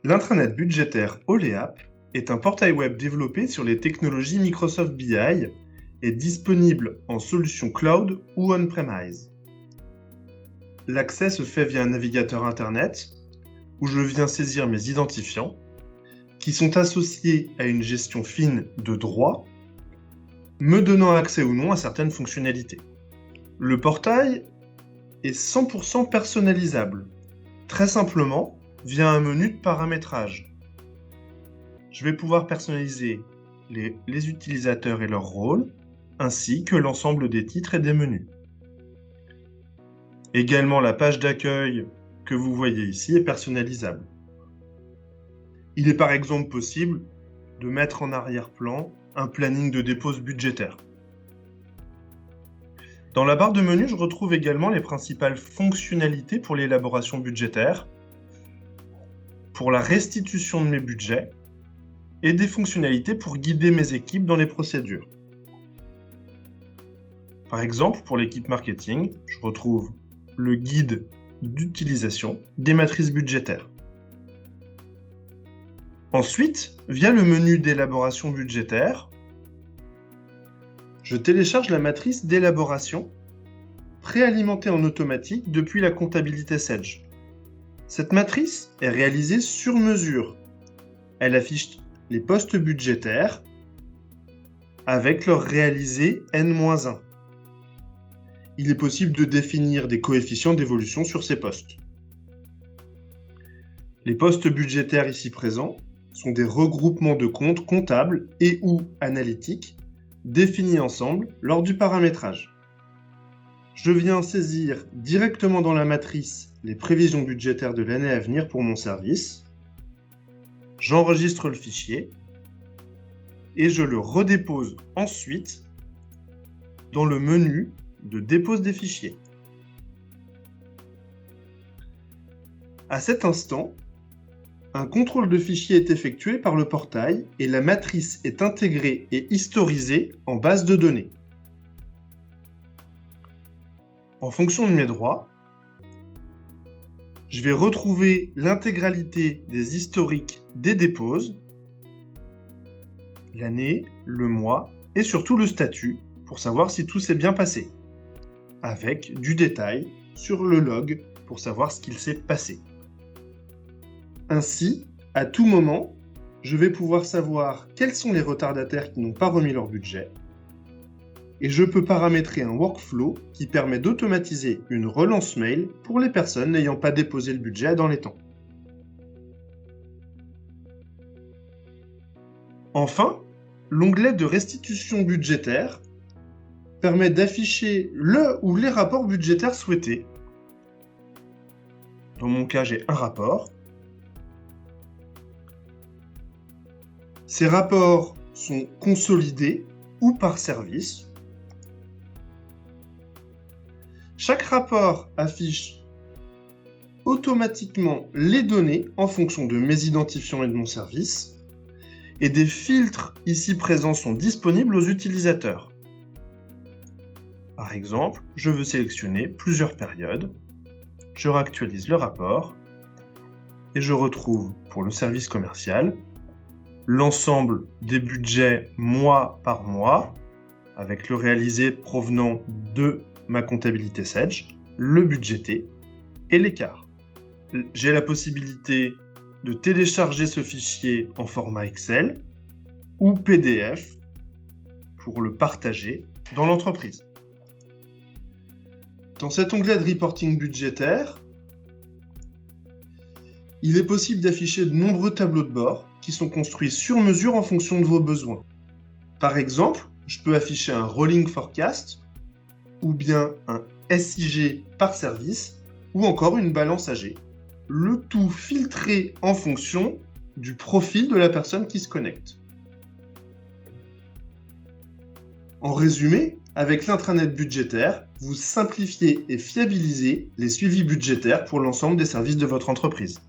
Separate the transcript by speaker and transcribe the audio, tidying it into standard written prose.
Speaker 1: L'intranet budgétaire Oleap est un portail web développé sur les technologies Microsoft BI et disponible en solution cloud ou on-premise. L'accès se fait via un navigateur internet où je viens saisir mes identifiants qui sont associés à une gestion fine de droits, me donnant accès ou non à certaines fonctionnalités. Le portail est 100% personnalisable, très simplement via un menu de paramétrage. Je vais pouvoir personnaliser les utilisateurs et leur rôle, ainsi que l'ensemble des titres et des menus. Également, la page d'accueil que vous voyez ici est personnalisable. Il est par exemple possible de mettre en arrière-plan un planning de dépose budgétaire. Dans la barre de menu, je retrouve également les principales fonctionnalités pour l'élaboration budgétaire, pour la restitution de mes budgets et des fonctionnalités pour guider mes équipes dans les procédures. Par exemple, pour l'équipe marketing, je retrouve le guide d'utilisation des matrices budgétaires. Ensuite, via le menu d'élaboration budgétaire, je télécharge la matrice d'élaboration préalimentée en automatique depuis la comptabilité Sage. Cette matrice est réalisée sur mesure. Elle affiche les postes budgétaires avec leur réalisé N-1. Il est possible de définir des coefficients d'évolution sur ces postes. Les postes budgétaires ici présents sont des regroupements de comptes comptables et ou analytiques définis ensemble lors du paramétrage. Je viens saisir directement dans la matrice les prévisions budgétaires de l'année à venir pour mon service. J'enregistre le fichier et je le redépose ensuite dans le menu de dépose des fichiers. À cet instant, un contrôle de fichier est effectué par le portail et la matrice est intégrée et historisée en base de données. En fonction de mes droits, je vais retrouver l'intégralité des historiques des déposes, l'année, le mois et surtout le statut pour savoir si tout s'est bien passé, avec du détail sur le log pour savoir ce qu'il s'est passé. Ainsi, à tout moment, je vais pouvoir savoir quels sont les retardataires qui n'ont pas remis leur budget et je peux paramétrer un workflow qui permet d'automatiser une relance mail pour les personnes n'ayant pas déposé le budget dans les temps. Enfin, l'onglet de restitution budgétaire permet d'afficher le ou les rapports budgétaires souhaités. Dans mon cas, j'ai un rapport. Ces rapports sont consolidés ou par service. Chaque rapport affiche automatiquement les données en fonction de mes identifiants et de mon service, et des filtres ici présents sont disponibles aux utilisateurs. Par exemple, je veux sélectionner plusieurs périodes, je réactualise le rapport, et je retrouve pour le service commercial l'ensemble des budgets mois par mois, avec le réalisé provenant de ma comptabilité Sage, le budgété et l'écart. J'ai la possibilité de télécharger ce fichier en format Excel ou PDF pour le partager dans l'entreprise. Dans cet onglet de reporting budgétaire, il est possible d'afficher de nombreux tableaux de bord qui sont construits sur mesure en fonction de vos besoins. Par exemple, je peux afficher un rolling forecast ou bien un SIG par service ou encore une balance AG. Le tout filtré en fonction du profil de la personne qui se connecte. En résumé, avec l'intranet budgétaire, vous simplifiez et fiabilisez les suivis budgétaires pour l'ensemble des services de votre entreprise.